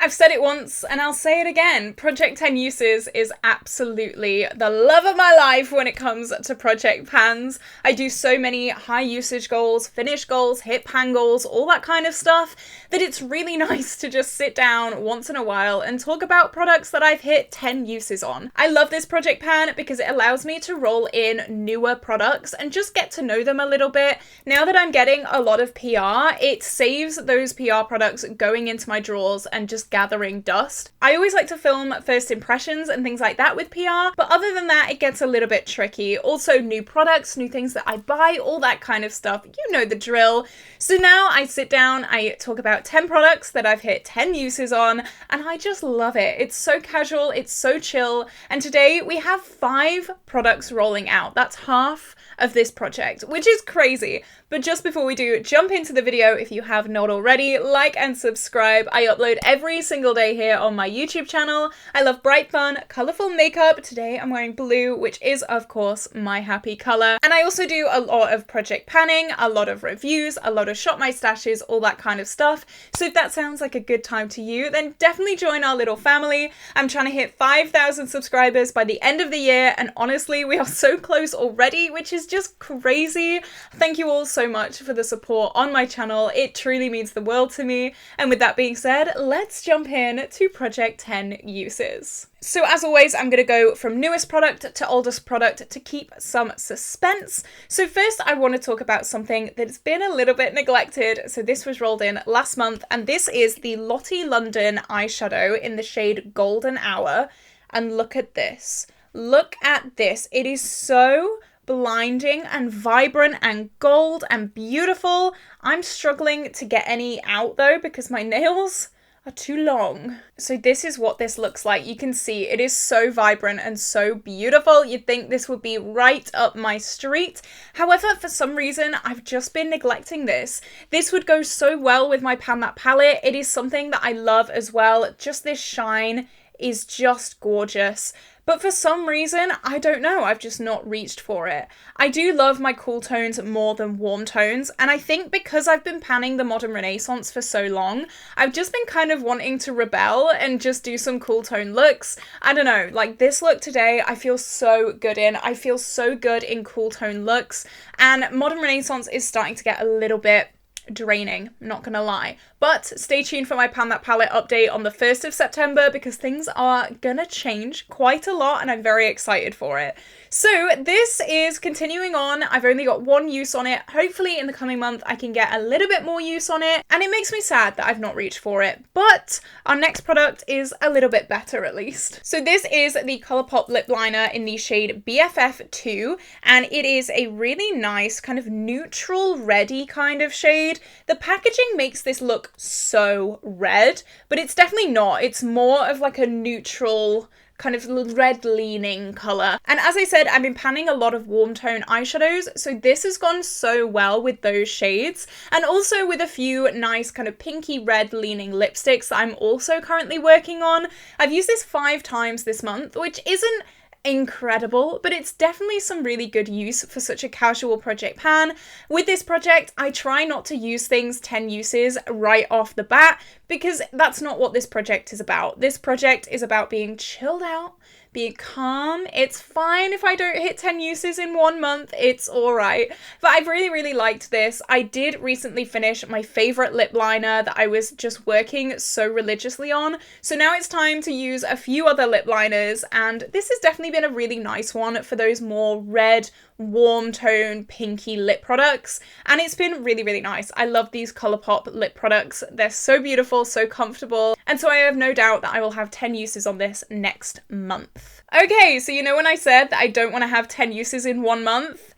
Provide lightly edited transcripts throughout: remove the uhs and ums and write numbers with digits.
I've said it once and I'll say it again. Project 10 Uses is absolutely the love of my life when it comes to project pans. I do so many high usage goals, finish goals, hit pan goals, all that kind of stuff, that it's really nice to just sit down once in a while and talk about products that I've hit 10 uses on. I love this project pan because it allows me to roll in newer products and just get to know them a little bit. Now that I'm getting a lot of PR, it saves those PR products going into my drawers and just gathering dust. I always like to film first impressions and things like that with PR, but other than that, it gets a little bit tricky. Also, new products, new things that I buy, all that kind of stuff. You know the drill. So now I sit down, I talk about 10 products that I've hit 10 uses on, and I just love it. It's so casual, it's so chill, and today we have 5 products rolling out. That's half of this project, which is crazy. But just before we do jump into the video, if you have not already, like and subscribe. I upload every single day here on my YouTube channel. I love bright, fun, colourful makeup. Today I'm wearing blue, which is of course my happy colour. And I also do a lot of project panning, a lot of reviews, a lot of shop my stashes, all that kind of stuff. So if that sounds like a good time to you, then definitely join our little family. I'm trying to hit 5,000 subscribers by the end of the year, and honestly, we are so close already, which is just crazy. Thank you all so much for the support on my channel. It truly means the world to me. And with that being said, let's jump in to Project 10 Uses. So as always, I'm going to go from newest product to oldest product to keep some suspense. So first I want to talk about something that's been a little bit neglected. So this was rolled in last month, and this is the Lottie London eyeshadow in the shade Golden Hour. And look at this. Look at this. It is so blinding and vibrant and gold and beautiful. I'm struggling to get any out though because my nails are too long. So this is what this looks like. You can see it is so vibrant and so beautiful. You'd think this would be right up my street. However, for some reason, I've just been neglecting this. This would go so well with my Pan That palette. It is something that I love as well. Just this shine is just gorgeous. But for some reason, I don't know, I've just not reached for it. I do love my cool tones more than warm tones, and I think because I've been panning the Modern Renaissance for so long, I've just been kind of wanting to rebel and just do some cool tone looks. I don't know, like this look today, I feel so good in. I feel so good in cool tone looks, and Modern Renaissance is starting to get a little bit draining, not gonna lie. But stay tuned for my Pan That palette update on the 1st of September because things are gonna change quite a lot and I'm very excited for it. So this is continuing on. I've only got 1 use on it. Hopefully in the coming month I can get a little bit more use on it, and it makes me sad that I've not reached for it. But our next product is a little bit better at least. So this is the Colourpop lip liner in the shade BFF2, and it is a really nice kind of neutral reddy kind of shade. The packaging makes this look so red, but it's definitely not. It's more of like a neutral kind of red leaning colour. And as I said, I've been panning a lot of warm tone eyeshadows, so this has gone so well with those shades, and also with a few nice kind of pinky red leaning lipsticks that I'm also currently working on. I've used this 5 times this month, which isn't incredible, but it's definitely some really good use for such a casual project pan. With this project, I try not to use things 10 uses right off the bat because that's not what this project is about. This project is about being chilled out, being calm. It's fine if I don't hit 10 uses in 1 month, it's alright. But I've really liked this. I did recently finish my favourite lip liner that I was just working so religiously on. So now it's time to use a few other lip liners, and this has definitely been a really nice one for those more red, warm tone, pinky lip products. And it's been really nice. I love these Colourpop lip products. They're so beautiful, so comfortable. And so I have no doubt that I will have 10 uses on this next month. Okay, so you know when I said that I don't want to have 10 uses in 1 month?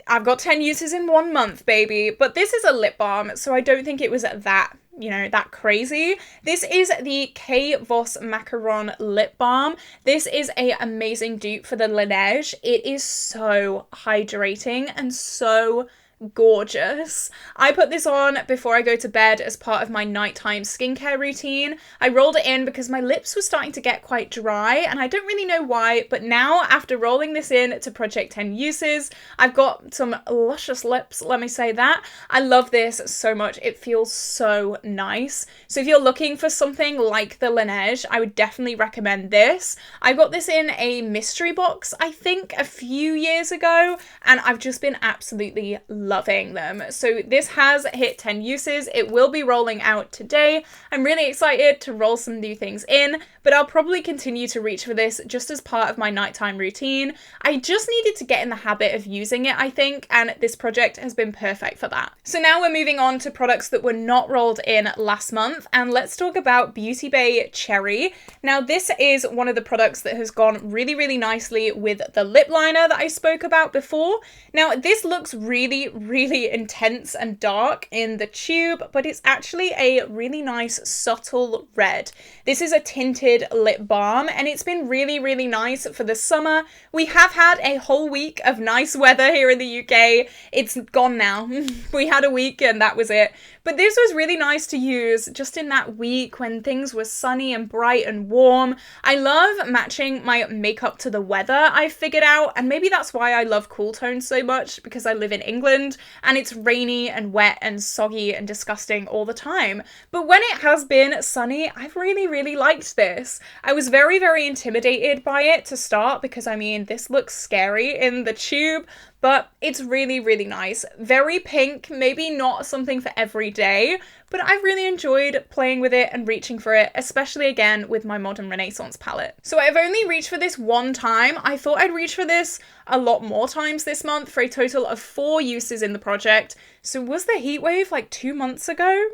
I've got 10 uses in 1 month, baby. But this is a lip balm, so I don't think it was that, you know, that crazy. This is the K. Voss Macaron Lip Balm. This is a amazing dupe for the Laneige. It is so hydrating and so gorgeous. I put this on before I go to bed as part of my nighttime skincare routine. I rolled it in because my lips were starting to get quite dry and I don't really know why, but now after rolling this in to Project 10 uses, I've got some luscious lips, let me say that. I love this so much. It feels so nice. So if you're looking for something like the Laneige, I would definitely recommend this. I got this in a mystery box, I think, a few years ago, and I've just been absolutely loving them. So this has hit 10 uses. It will be rolling out today. I'm really excited to roll some new things in, but I'll probably continue to reach for this just as part of my nighttime routine. I just needed to get in the habit of using it, I think, and this project has been perfect for that. So now we're moving on to products that were not rolled in last month, and let's talk about Beauty Bay Cherry. Now this is one of the products that has gone really, really nicely with the lip liner that I spoke about before. Now this looks really, really intense and dark in the tube, but it's actually a really nice subtle red. This is a tinted lip balm and it's been really, really nice for the summer. We have had a whole week of nice weather here in the UK. It's gone now. We had a week and that was it. But this was really nice to use just in that week when things were sunny and bright and warm. I love matching my makeup to the weather, I figured out, and maybe that's why I love cool tones so much, because I live in England and it's rainy and wet and soggy and disgusting all the time. But when it has been sunny, I've really, really liked this. I was very, very intimidated by it to start because, I mean, this looks scary in the tube, but it's really, really nice. Very pink, maybe not something for every day, but I've really enjoyed playing with it and reaching for it, especially again with my Modern Renaissance palette. So I've only reached for this one time. I thought I'd reach for this a lot more times this month for a total of 4 uses in the project. So was the heatwave like 2 months ago?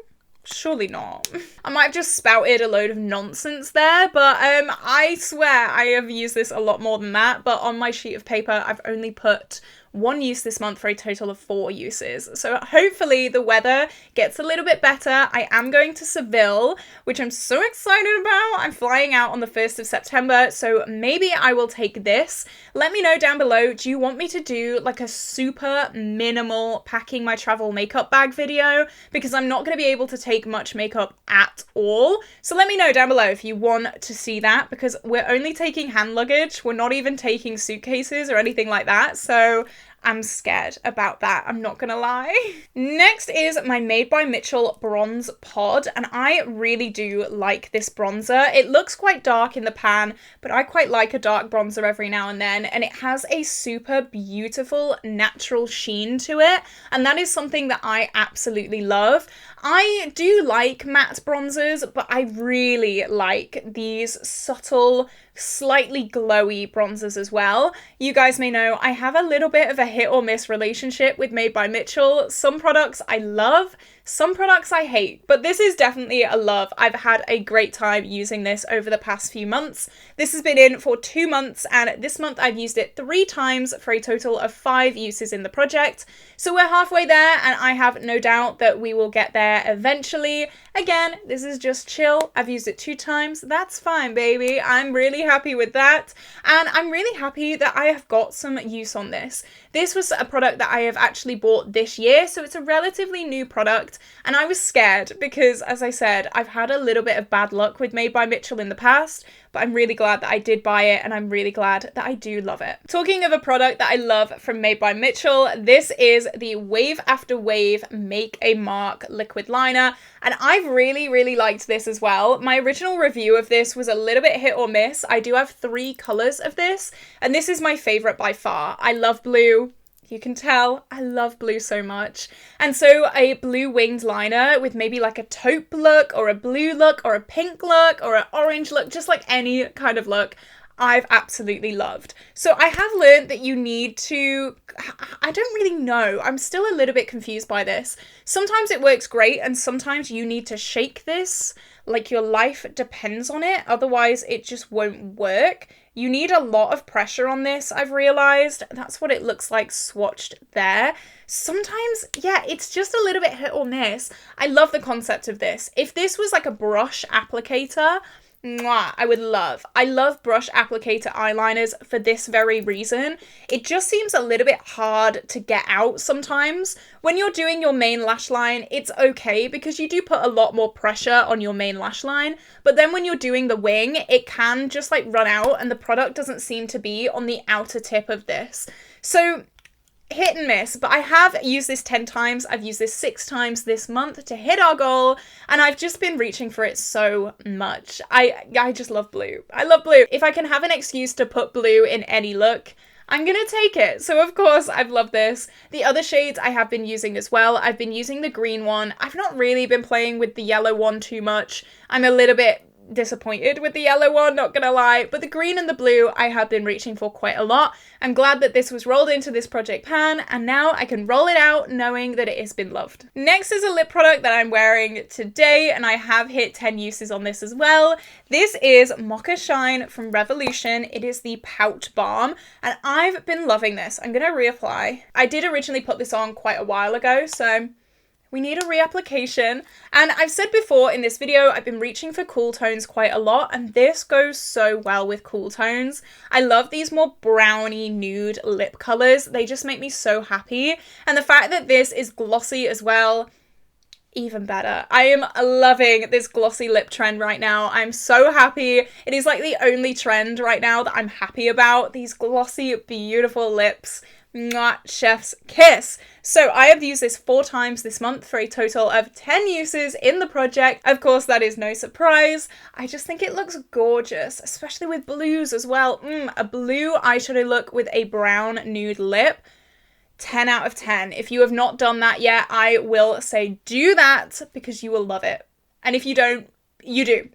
Surely not. I might have just spouted a load of nonsense there, but I swear I have used this a lot more than that, but on my sheet of paper I've only put 1 use this month for a total of 4 uses. So hopefully the weather gets a little bit better. I am going to Seville, which I'm so excited about. I'm flying out on the 1st of September, so maybe I will take this. Let me know down below, do you want me to do like a super minimal packing my travel makeup bag video? Because I'm not going to be able to take much makeup at all. So let me know down below if you want to see that, because we're only taking hand luggage. We're not even taking suitcases or anything like that. So I'm scared about that, I'm not gonna lie. Next is my Made by Mitchell Bronze Pod, and I really do like this bronzer. It looks quite dark in the pan, but I quite like a dark bronzer every now and then, and it has a super beautiful natural sheen to it, and that is something that I absolutely love. I do like matte bronzers, but I really like these subtle, slightly glowy bronzers as well. You guys may know I have a little bit of a hit or miss relationship with Made by Mitchell. Some products I love, some products I hate, but this is definitely a love. I've had a great time using this over the past few months. This has been in for 2 months, and this month I've used it 3 times for a total of 5 uses in the project. So we're halfway there, and I have no doubt that we will get there eventually. Again, this is just chill. I've used it 2 times. That's fine, baby. I'm really happy with that. And I'm really happy that I have got some use on this. This was a product that I have actually bought this year, so it's a relatively new product. And I was scared because, as I said, I've had a little bit of bad luck with Made by Mitchell in the past, but I'm really glad that I did buy it, and I'm really glad that I do love it. Talking of a product that I love from Made by Mitchell, this is the Wave After Wave Make a Mark liquid liner, and I've really, really liked this as well. My original review of this was a little bit hit or miss. I do have 3 colours of this, and this is my favourite by far. I love blue. You can tell I love blue so much. And so a blue winged liner with maybe like a taupe look or a blue look or a pink look or an orange look, just like any kind of look, I've absolutely loved. So I have learned that you need to, I don't really know, I'm still a little bit confused by this. Sometimes it works great and sometimes you need to shake this, like your life depends on it, otherwise it just won't work. You need a lot of pressure on this, I've realised. That's what it looks like swatched there. Sometimes, yeah, it's just a little bit hit or miss. I love the concept of this. If this was like a brush applicator, Mwah, I would love. I love brush applicator eyeliners for this very reason. It just seems a little bit hard to get out sometimes. When you're doing your main lash line, it's okay because you do put a lot more pressure on your main lash line. But then when you're doing the wing, it can just like run out and the product doesn't seem to be on the outer tip of this. So hit and miss, but I have used this 10 times. I've used this 6 times this month to hit our goal, and I've just been reaching for it so much. I just love blue. I love blue. If I can have an excuse to put blue in any look, I'm gonna take it. So of course I've loved this. The other shades I have been using as well. I've been using the green one. I've not really been playing with the yellow one too much. I'm a little bit disappointed with the yellow one, not gonna lie, but the green and the blue I have been reaching for quite a lot. I'm glad that this was rolled into this project pan, and now I can roll it out knowing that it has been loved. Next is a lip product that I'm wearing today, and I have hit 10 uses on this as well. This is Mocha Shine from Revolution. It is the Pout Balm, and I've been loving this. I'm gonna reapply. I did originally put this on quite a while ago, so we need a reapplication. And I've said before in this video, I've been reaching for cool tones quite a lot, and this goes so well with cool tones. I love these more browny nude lip colors. They just make me so happy. And the fact that this is glossy as well, even better. I am loving this glossy lip trend right now. I'm so happy. It is like the only trend right now that I'm happy about. These glossy, beautiful lips. Mwah, chef's kiss. So I have used this 4 times this month for a total of 10 uses in the project. Of course, that is no surprise. I just think it looks gorgeous, especially with blues as well. A blue eyeshadow look with a brown nude lip. 10 out of 10. If you have not done that yet, I will say do that because you will love it. And if you don't, you do.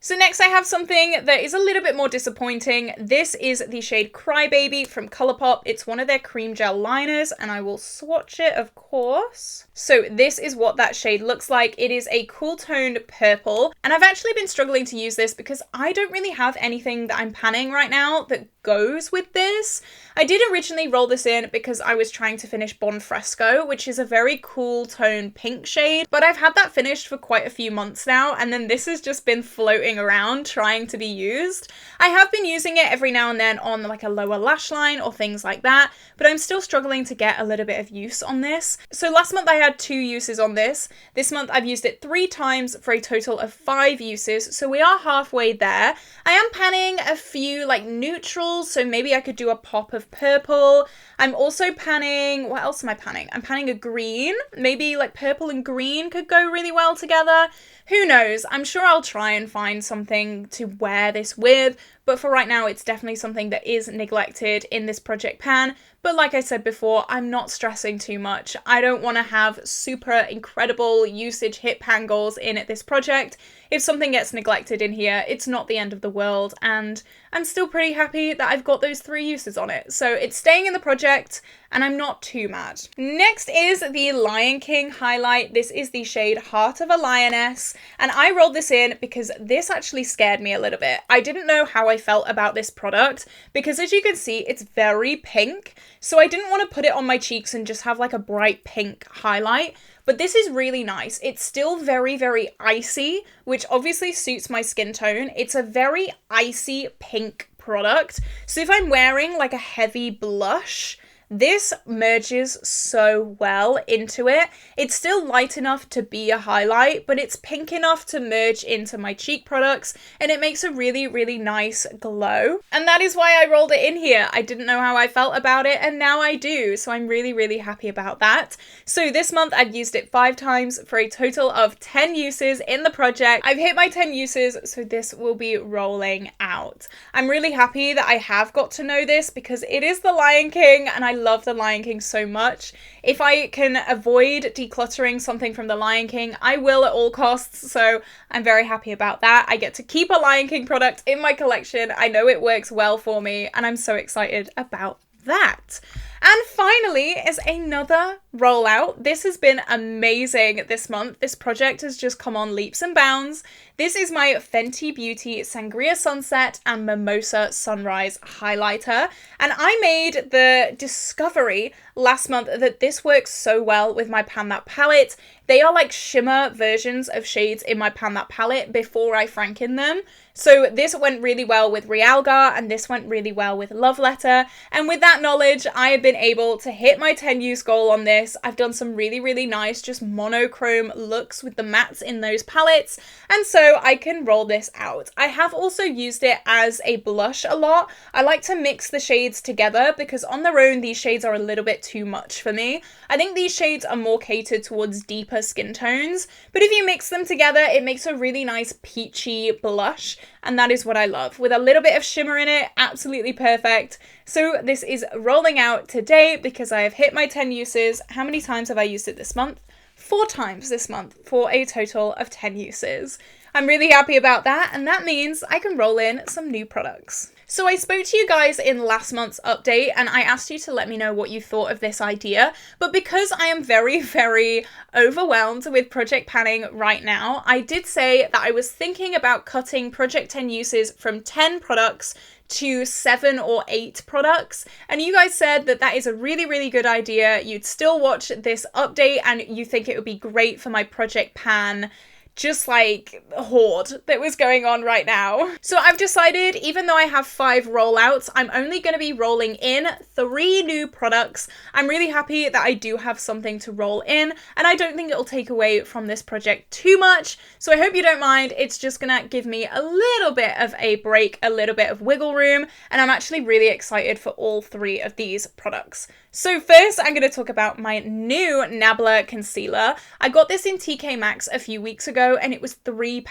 So next I have something that is a little bit more disappointing. This is the shade Crybaby from Colourpop. It's one of their cream gel liners, and I will swatch it, of course. So this is what that shade looks like. It is a cool toned purple, and I've actually been struggling to use this because I don't really have anything that I'm panning right now that goes with this. I did originally roll this in because I was trying to finish Bon Fresco, which is a very cool tone pink shade, but I've had that finished for quite a few months now, and then this has just been floating around trying to be used. I have been using it every now and then on like a lower lash line or things like that, but I'm still struggling to get a little bit of use on this. So last month I had 2 uses on this. This month I've used it 3 times for a total of 5 uses, so we are halfway there. I am panning a few like neutrals, so maybe I could do a pop of purple. I'm also panning, what else am I panning? I'm panning a green. Maybe like purple and green could go really well together. Who knows? I'm sure I'll try and find something to wear this with, but for right now, it's definitely something that is neglected in this project pan. But like I said before, I'm not stressing too much. I don't want to have super incredible usage hit pan goals in at this project. If something gets neglected in here, it's not the end of the world, and I'm still pretty happy that I've got those 3 uses on it. So it's staying in the project, and I'm not too mad. Next is the Lion King highlight. This is the shade Heart of a Lioness, and I rolled this in because this actually scared me a little bit. I didn't know how I felt about this product because, as you can see, it's very pink, so I didn't want to put it on my cheeks and just have like a bright pink highlight. But this is really nice. It's still very, very icy, which obviously suits my skin tone. It's a very icy pink product. So if I'm wearing like a heavy blush, this merges so well into it. It's still light enough to be a highlight, but it's pink enough to merge into my cheek products, and it makes a really, really nice glow. And that is why I rolled it in here. I didn't know how I felt about it, and now I do, so I'm really, really happy about that. So this month I've used it 5 times for a total of 10 uses in the project. I've hit my 10 uses, so this will be rolling out. I'm really happy that I have got to know this because it is the Lion King, and I love the Lion King so much. If I can avoid decluttering something from the Lion King, I will at all costs, so I'm very happy about that. I get to keep a Lion King product in my collection. I know it works well for me, and I'm so excited about that. And finally is another rollout. This has been amazing this month. This project has just come on leaps and bounds. This is my Fenty Beauty Sangria Sunset and Mimosa Sunrise highlighter. And I made the discovery last month that this works so well with my Pan That palette. They are like shimmer versions of shades in my Pan That palette before I franken them. So this went really well with Realgar and this went really well with Love Letter. And with that knowledge, I have been able to hit my 10 use goal on this. I've done some really, really nice just monochrome looks with the mattes in those palettes. And so I can roll this out. I have also used it as a blush a lot. I like to mix the shades together because on their own, these shades are a little bit too much for me. I think these shades are more catered towards deeper skin tones. But if you mix them together, it makes a really nice peachy blush. And that is what I love. With a little bit of shimmer in it, absolutely perfect. So this is rolling out today because I have hit my 10 uses. How many times have I used it this month? 4 times this month for a total of 10 uses. I'm really happy about that, and that means I can roll in some new products. So I spoke to you guys in last month's update and I asked you to let me know what you thought of this idea, but because I am very, very overwhelmed with project panning right now, I did say that I was thinking about cutting project 10 uses from 10 products to 7 or 8 products, and you guys said that that is a really, really good idea. You'd still watch this update and you think it would be great for my project pan just like horde that was going on right now. So I've decided, even though I have 5 rollouts, I'm only going to be rolling in 3 new products. I'm really happy that I do have something to roll in, and I don't think it'll take away from this project too much. So I hope you don't mind. It's just gonna give me a little bit of a break, a little bit of wiggle room, and I'm actually really excited for all 3 of these products. So first, I'm going to talk about my new Nabla concealer. I got this in TK Maxx a few weeks ago and it was £3.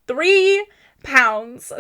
£3.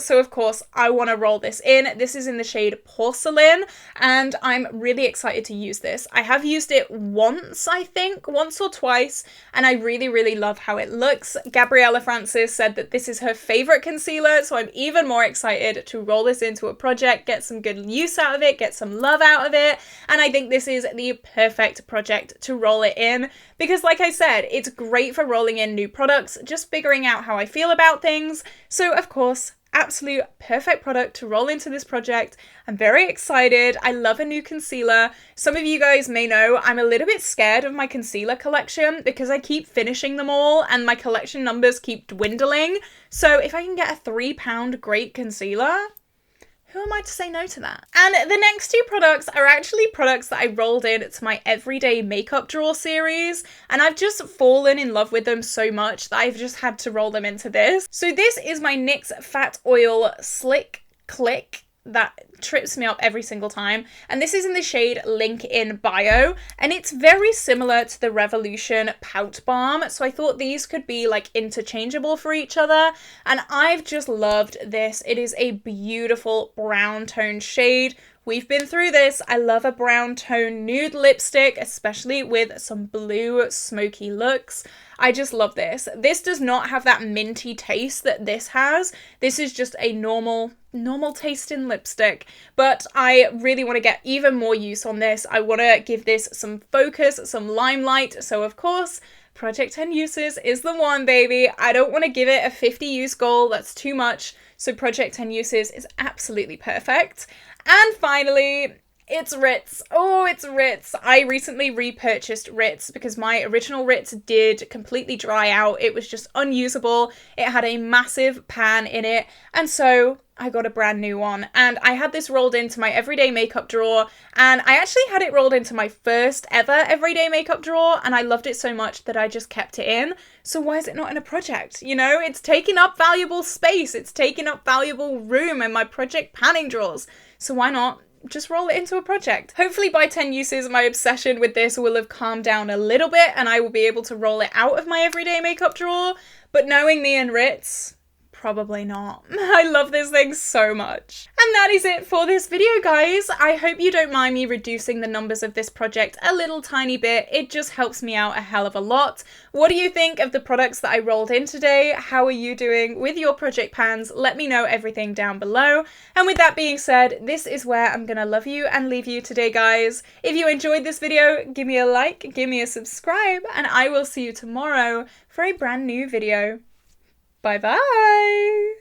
So of course I want to roll this in. This is in the shade Porcelain and I'm really excited to use this. I have used it once, I think, once or twice, and I really, really love how it looks. Gabriella Francis said that this is her favorite concealer, so I'm even more excited to roll this into a project, get some good use out of it, get some love out of it, and I think this is the perfect project to roll it in because, like I said, it's great for rolling in new products, just figuring out how I feel about things. So of course, absolute perfect product to roll into this project. I'm very excited. I love a new concealer. Some of you guys may know I'm a little bit scared of my concealer collection because I keep finishing them all and my collection numbers keep dwindling. So if I can get a £3 great concealer, who am I to say no to that? And the next 2 products are actually products that I rolled in to my everyday makeup drawer series, and I've just fallen in love with them so much that I've just had to roll them into this. So this is my NYX Fat Oil Slick Click that trips me up every single time, and this is in the shade Link in Bio, and it's very similar to the Revolution Pout Balm, so I thought these could be like interchangeable for each other, and I've just loved this. It is a beautiful brown tone shade. We've been through this. I love a brown tone nude lipstick, especially with some blue smoky looks. I just love this. This does not have that minty taste that this has. This is just a normal tasting lipstick, but I really want to get even more use on this. I want to give this some focus, some limelight. So of course, Project 10 uses is the one, baby. I don't want to give it a 50 use goal. That's too much. So Project 10 uses is absolutely perfect. And finally, it's Ritz. Oh, it's Ritz. I recently repurchased Ritz because my original Ritz did completely dry out. It was just unusable. It had a massive pan in it. And so I got a brand new one. And I had this rolled into my everyday makeup drawer. And I actually had it rolled into my first ever everyday makeup drawer. And I loved it so much that I just kept it in. So why is it not in a project? You know, it's taking up valuable space. It's taking up valuable room in my project panning drawers. So why not just roll it into a project? Hopefully by 10 uses, my obsession with this will have calmed down a little bit and I will be able to roll it out of my everyday makeup drawer. But knowing me and Ritz, probably not. I love this thing so much. And And that is it for this video, guys. I hope you don't mind me reducing the numbers of this project a little tiny bit. It just helps me out a hell of a lot. What do you think of the products that I rolled in today? How are you doing with your project pans? Let me know everything down below. And with that being said, this is where I'm gonna love you and leave you today, guys. If you enjoyed this video, give me a like, give me a subscribe, and I will see you tomorrow for a brand new video. Bye bye!